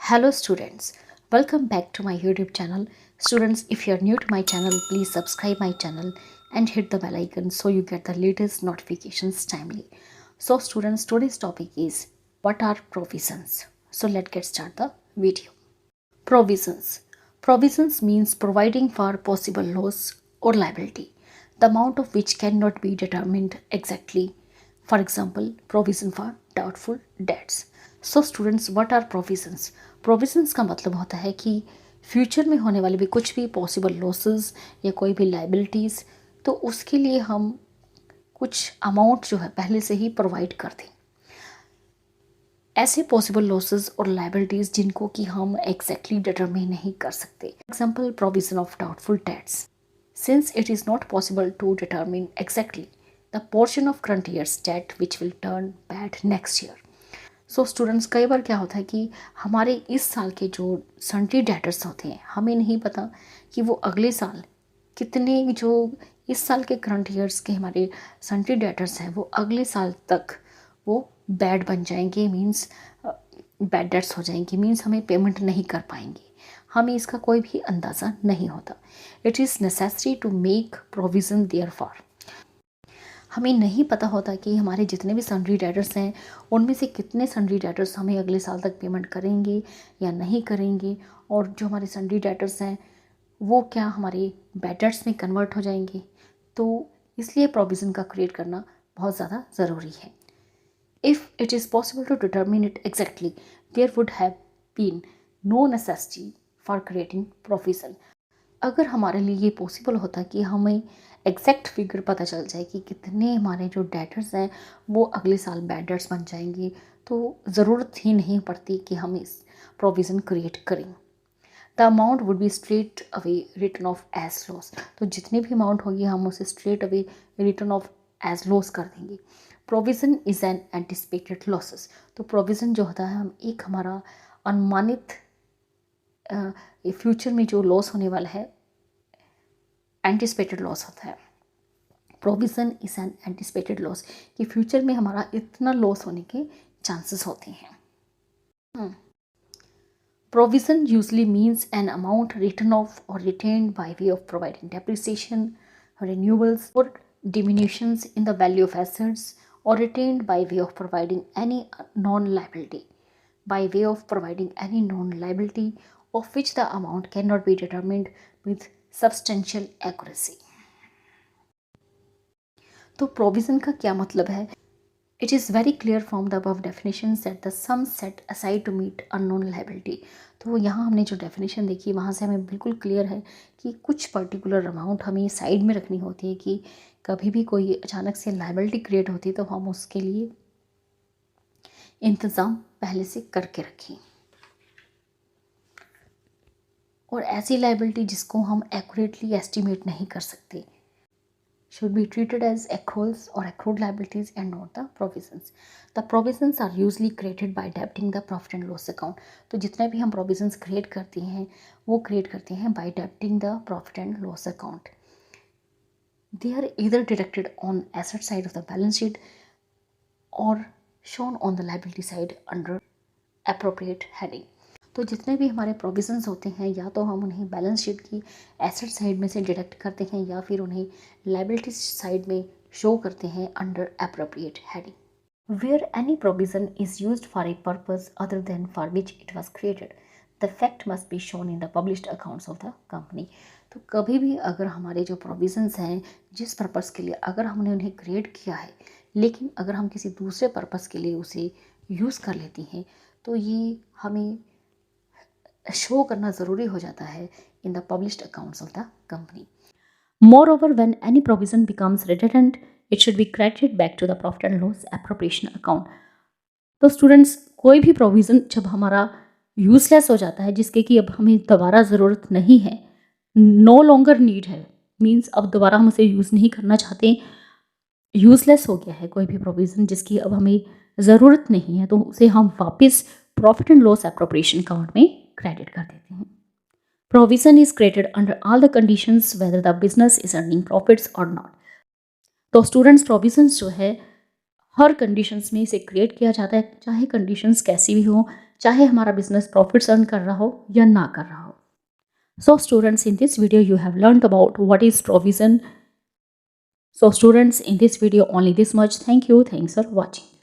Hello students, welcome back to my YouTube channel. Students, if you are new to my channel, please subscribe my channel and hit the bell icon so you get the latest notifications timely. So students, today's topic is what are provisions? So let's get start the video. Provisions. Provisions means providing for possible loss or liability, the amount of which cannot be determined exactly. For example, provision for doubtful debts. So students, what are provisions? Provisions का मतलब होता है कि future में होने वाले भी कुछ भी पॉसिबल लॉसेस या कोई भी लाइबिलिटीज़, तो उसके लिए हम कुछ अमाउंट जो है पहले से ही प्रोवाइड कर दें। ऐसे पॉसिबल लॉसेस और लाइबिलिटीज़ जिनको कि हम एग्जैक्टली डिटरमिन नहीं कर सकते। Example, provision of doubtful debts. Since it is not possible to determine exactly the portion of current year's debt which will turn bad next year. So students, कई बार क्या होता है कि हमारे इस साल के जो सन्ड्री डेटर्स होते हैं, हमें नहीं पता कि वो अगले साल कितने, जो इस साल के करंट ईयर्स के हमारे सन्ड्री डेटर्स हैं वो अगले साल तक वो बैड बन जाएंगे, मीन्स बैड डेट्स हो जाएंगे, मीन्स हमें पेमेंट नहीं कर पाएंगे। हमें इसका कोई भी अंदाज़ा नहीं होता। It is necessary to make provision therefor. हमें नहीं पता होता कि हमारे जितने भी सन्ड्री डेटर्स हैं उनमें से कितने सन्ड्री डेटर्स हमें अगले साल तक पेमेंट करेंगे या नहीं करेंगे, और जो हमारे सन्ड्री डेटर्स हैं वो क्या हमारे बैड डेट्स में कन्वर्ट हो जाएंगे। तो इसलिए प्रोविज़न का क्रिएट करना बहुत ज़्यादा ज़रूरी है। If it is possible to determine it exactly, there would have been no necessity for creating provision. अगर हमारे लिए ये पॉसिबल होता कि हमें एग्जैक्ट फिगर पता चल जाए कि कितने हमारे जो डेटर्स हैं वो अगले साल बैड डेट्स बन जाएंगे, तो ज़रूरत ही नहीं पड़ती कि हम इस प्रोविज़न क्रिएट करें। The amount would be straight away written off as loss. तो जितनी भी अमाउंट होगी हम उसे straight away written off as loss कर देंगे। Provision is an anticipated losses. तो प्रोविज़न जो होता है हम एक हमारा अनुमानित फ्यूचर में जो लॉस होने वाला है, एंटिसिपेटेड लॉस होता है। Provision is an anticipated loss कि फ्यूचर में हमारा इतना लॉस होने के चांसेस होते हैं। Provision usually means an amount written off or retained by way of providing depreciation, renewals, or diminutions in the value of assets, or retained by way of providing any non-liability, of which the amount cannot be determined with substantial accuracy. तो provision का क्या मतलब है? It is very clear from the above definitions that the sum set aside to meet unknown liability. तो यहाँ हमने जो definition देखी वहाँ से हमें बिल्कुल क्लियर है कि कुछ पर्टिकुलर अमाउंट हमें साइड में रखनी होती है कि कभी भी कोई अचानक से लाइबिलिटी क्रिएट होती है तो हम उसके लिए इंतज़ाम पहले से करके रखें। और ऐसी लाइबिलिटी जिसको हम एक्यूरेटली एस्टिमेट नहीं कर सकते should be treated as accruals or accrued liabilities and not the provisions. The provisions are usually created by debiting the profit and loss account. तो जितने भी हम provisions create करते हैं वो create करते हैं by debiting the profit and loss account. They are either deducted on asset side of the balance sheet or shown on the liability side under appropriate heading. तो जितने भी हमारे प्रोविजंस होते हैं या तो हम उन्हें बैलेंस शीट की एसेट साइड में से डिडक्ट करते हैं या फिर उन्हें लाइबिलिटी साइड में शो करते हैं under appropriate heading. Where any provision is used for a purpose other than for which it was created, the fact must be shown in the published accounts of the company. तो कभी भी अगर हमारे जो provisions हैं जिस purpose के लिए अगर हमने उन्हें क्रिएट किया है, लेकिन अगर हम किसी दूसरे पर्पस के लिए उसे यूज़ कर लेते हैं तो ये हमें शो करना ज़रूरी हो जाता है in the published accounts of the company. Moreover when any provision becomes redundant it should be credited back to the profit and loss appropriation account. तो स्टूडेंट्स, कोई भी प्रोविज़न जब हमारा यूजलेस हो जाता है, जिसके कि अब हमें दोबारा ज़रूरत नहीं है, नो लॉन्गर नीड है, मीन्स अब दोबारा हम उसे यूज़ नहीं करना चाहते, यूजलेस हो गया है कोई भी प्रोविज़न जिसकी अब हमें ज़रूरत नहीं है, तो उसे हम वापस profit and loss appropriation account में क्रेडिट कर देते हैं। Provision is created under all the conditions whether the business is earning profits और नॉट। तो स्टूडेंट्स, प्रोविजंस जो है हर कंडीशंस में इसे क्रिएट किया जाता है, चाहे कंडीशंस कैसी भी हो, चाहे हमारा बिजनेस प्रॉफिट्स अर्न कर रहा हो या ना कर रहा हो. So students, in this video you have learned about what is provision. So students, in this video only this much. Thank you. Thanks for watching.